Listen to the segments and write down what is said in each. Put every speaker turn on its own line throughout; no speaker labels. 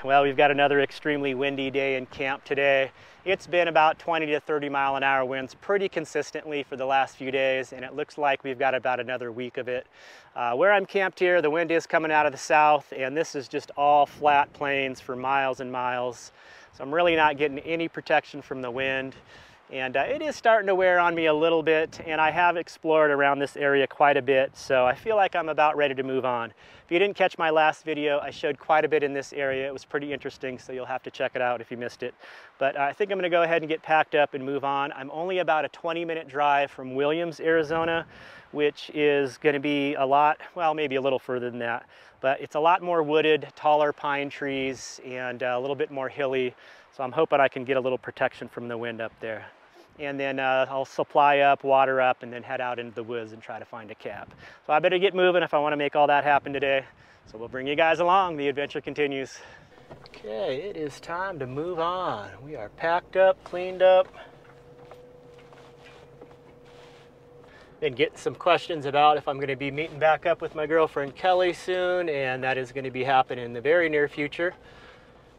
Well, we've got another extremely windy day in camp today. It's been about 20 to 30 mile an hour winds pretty consistently for the last few days, and it looks like we've got about another week of it. Where I'm camped here, the wind is coming out of the south, and this is just all flat plains for miles and miles. So I'm really not getting any protection from the wind. And it is starting to wear on me a little bit, and I have explored around this area quite a bit, so I feel like I'm about ready to move on. If you didn't catch my last video, I showed quite a bit in this area. It was pretty interesting, so you'll have to check it out if you missed it. But I think I'm going to go ahead and get packed up and move on. I'm only about a 20-minute drive from Williams, Arizona, which is going to be a lot, well, maybe a little further than that, but it's a lot more wooded, taller pine trees, and a little bit more hilly, so I'm hoping I can get a little protection from the wind up there. And then I'll supply up, water up, and then head out into the woods and try to find a camp. So I better get moving if I want to make all that happen today. So we'll bring you guys along. The adventure continues. Okay, it is time to move on. We are packed up, cleaned up. Been getting some questions about if I'm going to be meeting back up with my girlfriend Kelly soon, and that is going to be happening in the very near future.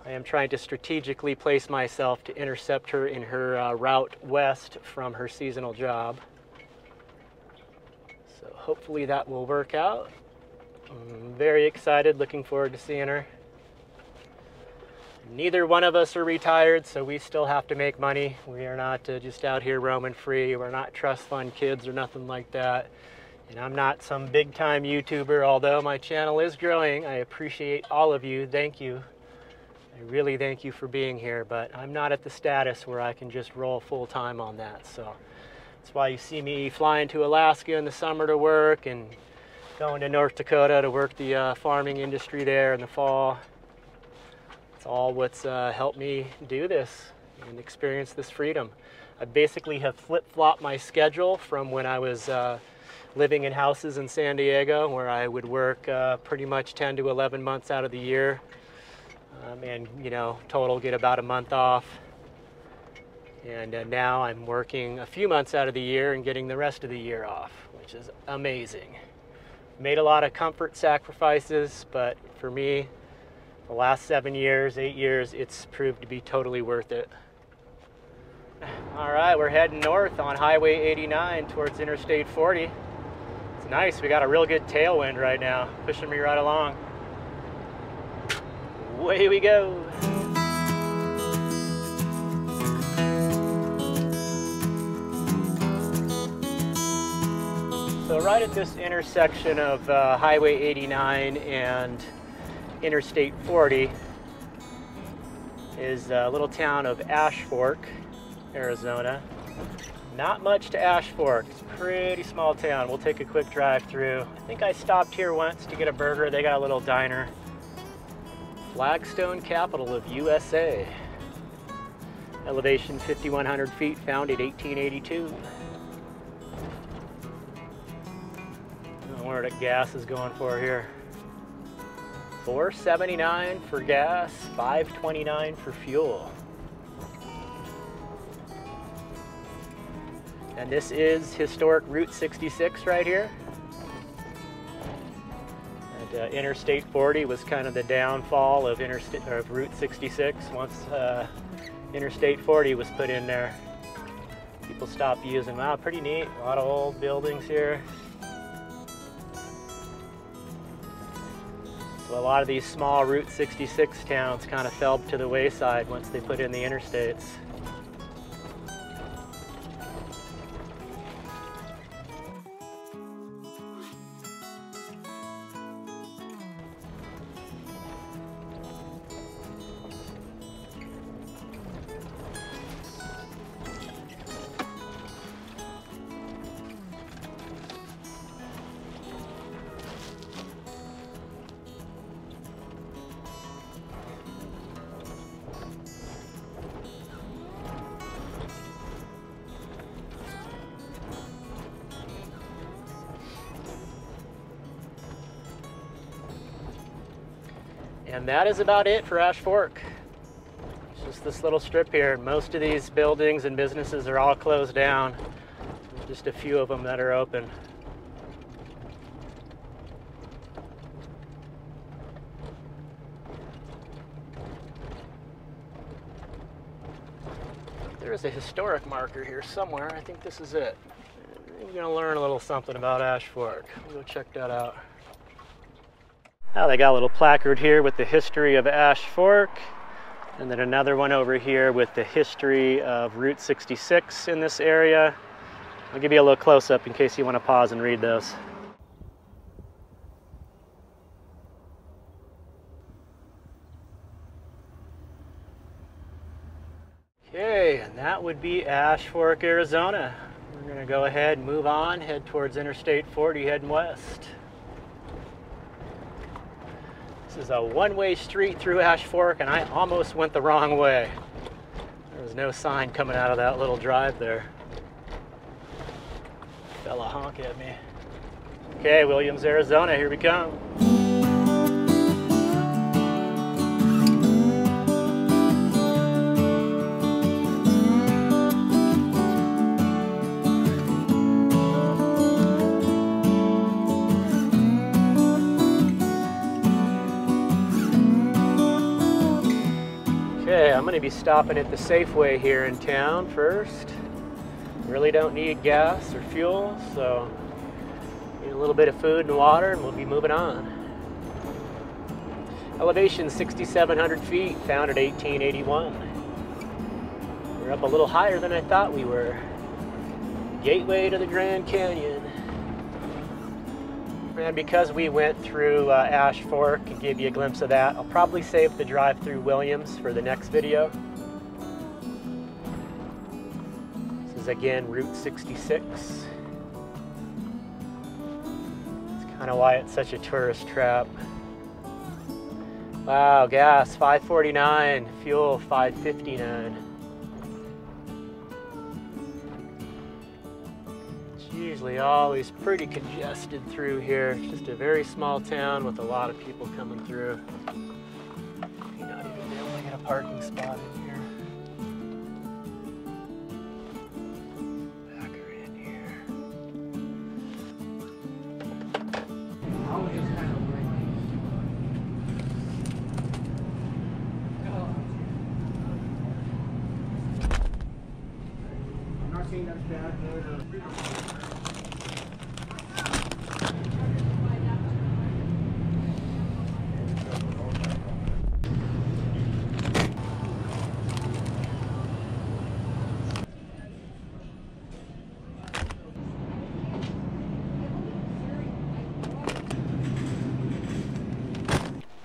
I am trying to strategically place myself to intercept her in her route west from her seasonal job. So hopefully that will work out. I'm very excited, looking forward to seeing her. Neither one of us are retired, so we still have to make money. We are not just out here roaming free. We're not trust fund kids or nothing like that. And I'm not some big time YouTuber, although my channel is growing. I appreciate all of you. Thank you. I really thank you for being here, but I'm not at the status where I can just roll full time on that. So that's why you see me flying to Alaska in the summer to work and going to North Dakota to work the farming industry there in the fall. It's all what's helped me do this and experience this freedom. I basically have flip-flopped my schedule from when I was living in houses in San Diego, where I would work pretty much 10 to 11 months out of the year. And, you know, total get about a month off. And now I'm working a few months out of the year and getting the rest of the year off, which is amazing. Made a lot of comfort sacrifices, but for me, the last 7 years, 8 years, it's proved to be totally worth it. All right, we're heading north on Highway 89 towards Interstate 40. It's nice, we got a real good tailwind right now, pushing me right along. Away we go. So right at this intersection of Highway 89 and Interstate 40 is a little town of Ash Fork, Arizona. Not much to Ash Fork. It's a pretty small town. We'll take a quick drive through. I think I stopped here once to get a burger. They got a little diner. Flagstone, capital of USA. Elevation 5,100 feet, founded 1882. I don't know where the gas is going for here. $4.79 for gas, $5.29 for fuel. And this is historic Route 66 right here. Interstate 40 was kind of the downfall of Route 66. Once Interstate 40 was put in there, people stopped using them. Wow, pretty neat. A lot of old buildings here. So a lot of these small Route 66 towns kind of fell to the wayside once they put in the interstates. And that is about it for Ash Fork. It's just this little strip here. Most of these buildings and businesses are all closed down. There's just a few of them that are open. There is a historic marker here somewhere. I think this is it. We're gonna learn a little something about Ash Fork. We'll go check that out. Oh, they got a little placard here with the history of Ash Fork, and then another one over here with the history of Route 66 in this area. I'll give you a little close-up in case you want to pause and read those. Okay, and that would be Ash Fork, Arizona. We're going to go ahead and move on, head towards Interstate 40, heading west. This is a one-way street through Ash Fork, and I almost went the wrong way. There was no sign coming out of that little drive there. Fella honk at me. Okay, Williams, Arizona, here we come. Okay, I'm going to be stopping at the Safeway here in town first. Really don't need gas or fuel, so need a little bit of food and water, and we'll be moving on. Elevation 6,700 feet, found at 1881. We're up a little higher than I thought we were. Gateway to the Grand Canyon. And because we went through Ash Fork and gave you a glimpse of that, I'll probably save the drive through Williams for the next video. This is again Route 66. It's kind of why it's such a tourist trap. Wow, gas $5.49, fuel $5.59. Usually always pretty congested through here. It's just a very small town with a lot of people coming through. You're not even able to get a parking spot in here. Back her in here.
I'm not saying that's bad.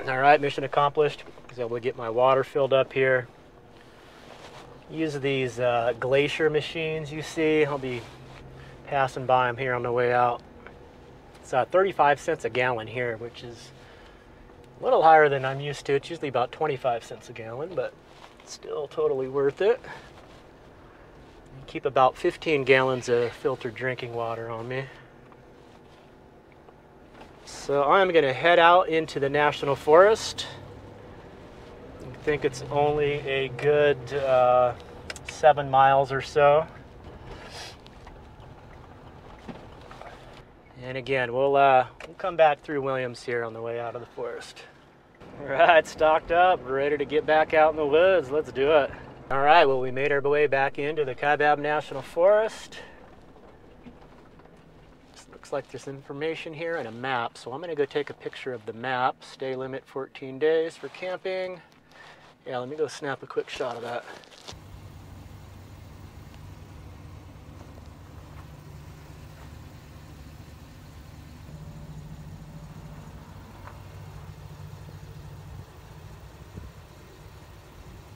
All right, mission accomplished. I was able to get my water filled up here. Use these glacier machines you see. I'll be passing by them here on the way out. It's 35 cents a gallon here, which is a little higher than I'm used to. It's usually about 25 cents a gallon, but still totally worth it. Keep about 15 gallons of filtered drinking water on me. So I'm going to head out into the National Forest. I think it's only a good 7 miles or so. And again, we'll come back through Williams here on the way out of the forest. All right, stocked up, ready to get back out in the woods. Let's do it. All right, well, we made our way back into the Kaibab National Forest. Looks like there's information here and a map, so I'm going to go take a picture of the map. Stay limit 14 days for camping. Yeah, let me go snap a quick shot of that.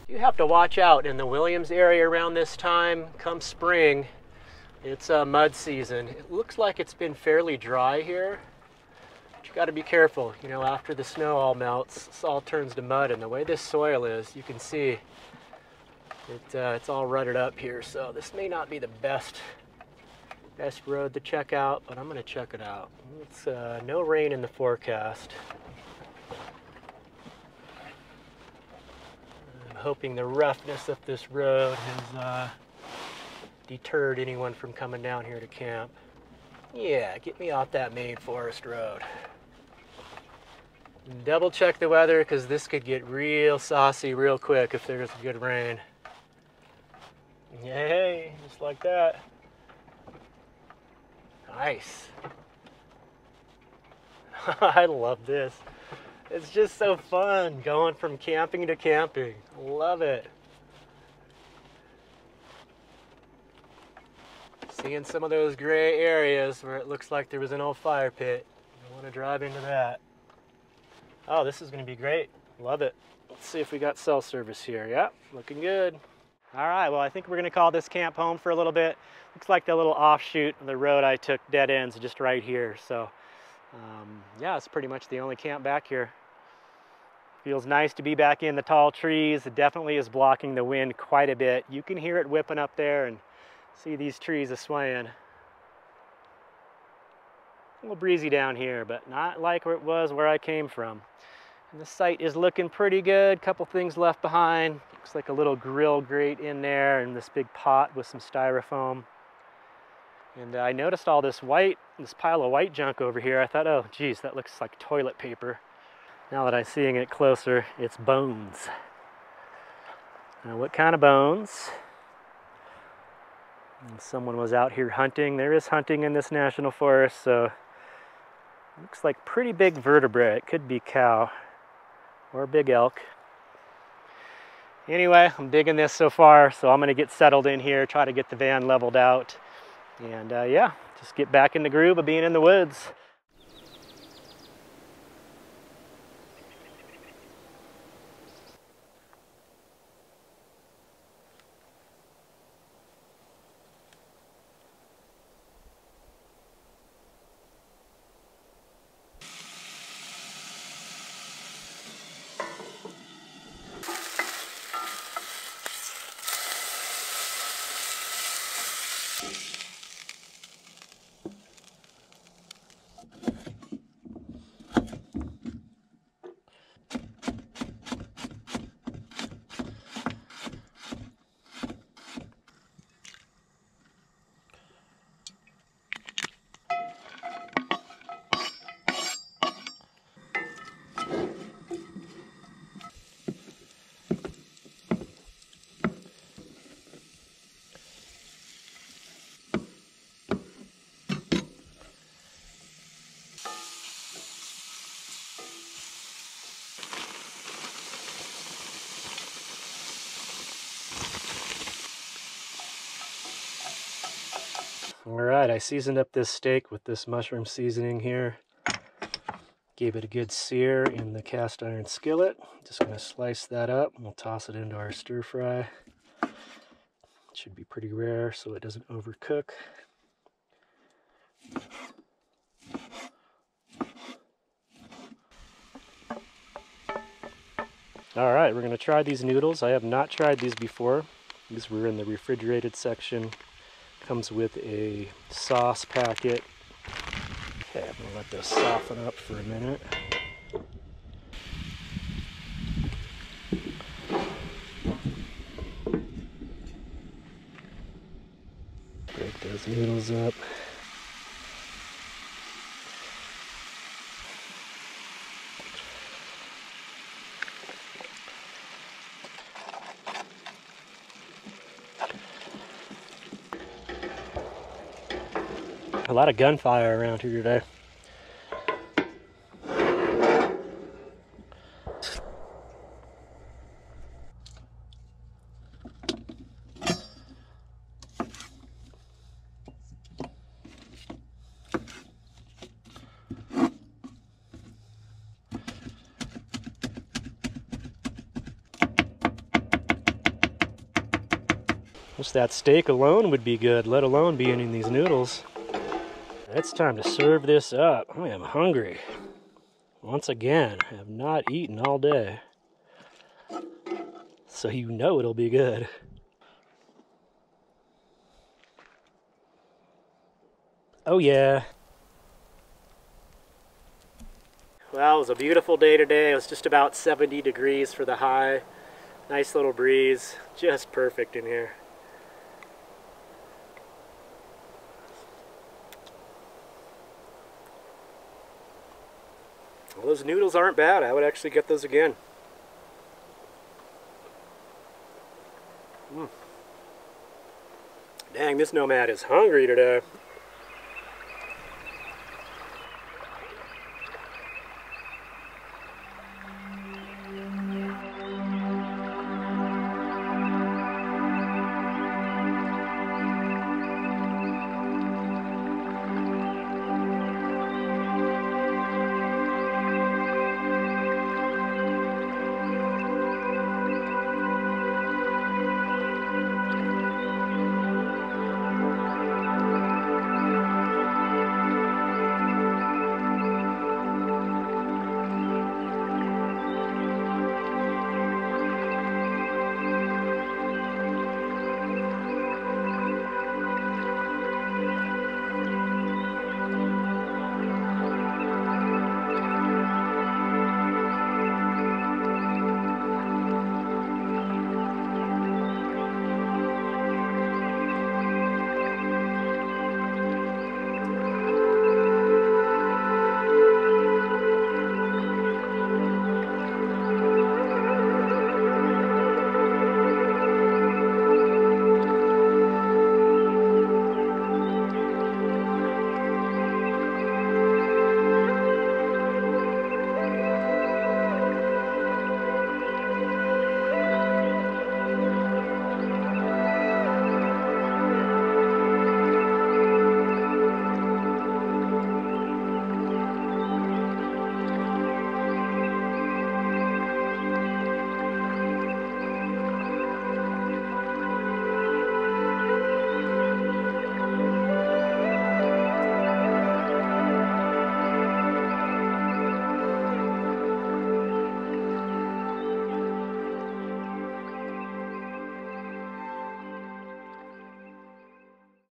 You have to watch out in the Williams area around this time. Come spring, it's mud season. It looks like it's been fairly dry here, but you got to be careful. You know, after the snow all melts, this all turns to mud, and the way this soil is, you can see it's all rutted up here. So this may not be the best road to check out, but I'm going to check it out. It's no rain in the forecast. Hoping the roughness of this road has deterred anyone from coming down here to camp. Yeah, get me off that main forest road. Double check the weather, because this could get real saucy real quick if there's good rain. Yay, just like that. Nice. I love this. It's just so fun going from camping to camping. Love it. Seeing some of those gray areas where it looks like there was an old fire pit. I want to drive into that. Oh, this is going to be great. Love it. Let's see if we got cell service here. Yep, looking good. All right, well, I think we're going to call this camp home for a little bit. Looks like the little offshoot of the road I took dead ends just right here. So, yeah, it's pretty much the only camp back here. Feels nice to be back in the tall trees. It definitely is blocking the wind quite a bit. You can hear it whipping up there and see these trees a swaying. A little breezy down here, but not like where it was where I came from. And the site is looking pretty good. Couple things left behind. Looks like a little grill grate in there and this big pot with some styrofoam. And I noticed all this pile of white junk over here. I thought, oh geez, that looks like toilet paper. Now that I'm seeing it closer, it's bones. Now what kind of bones? And someone was out here hunting. There is hunting in this national forest, so looks like pretty big vertebrae. It could be cow or big elk. Anyway, I'm digging this so far, so I'm gonna get settled in here, try to get the van leveled out, and yeah, just get back in the groove of being in the woods. All right, I seasoned up this steak with this mushroom seasoning here. Gave it a good sear in the cast iron skillet. Just gonna slice that up and we'll toss it into our stir fry. It should be pretty rare so it doesn't overcook. All right, we're gonna try these noodles. I have not tried these before. These were in the refrigerated section. Comes with a sauce packet. Okay, I'm gonna let this soften up for a minute. Break those noodles up. A lot of gunfire around here today. Just that steak alone would be good, let alone being in these noodles. It's time to serve this up. I am hungry. Once again, I have not eaten all day. So you know it'll be good. Oh yeah. Well, it was a beautiful day today. It was just about 70 degrees for the high. Nice little breeze. Just perfect in here. Well, those noodles aren't bad. I would actually get those again. Dang, this nomad is hungry today.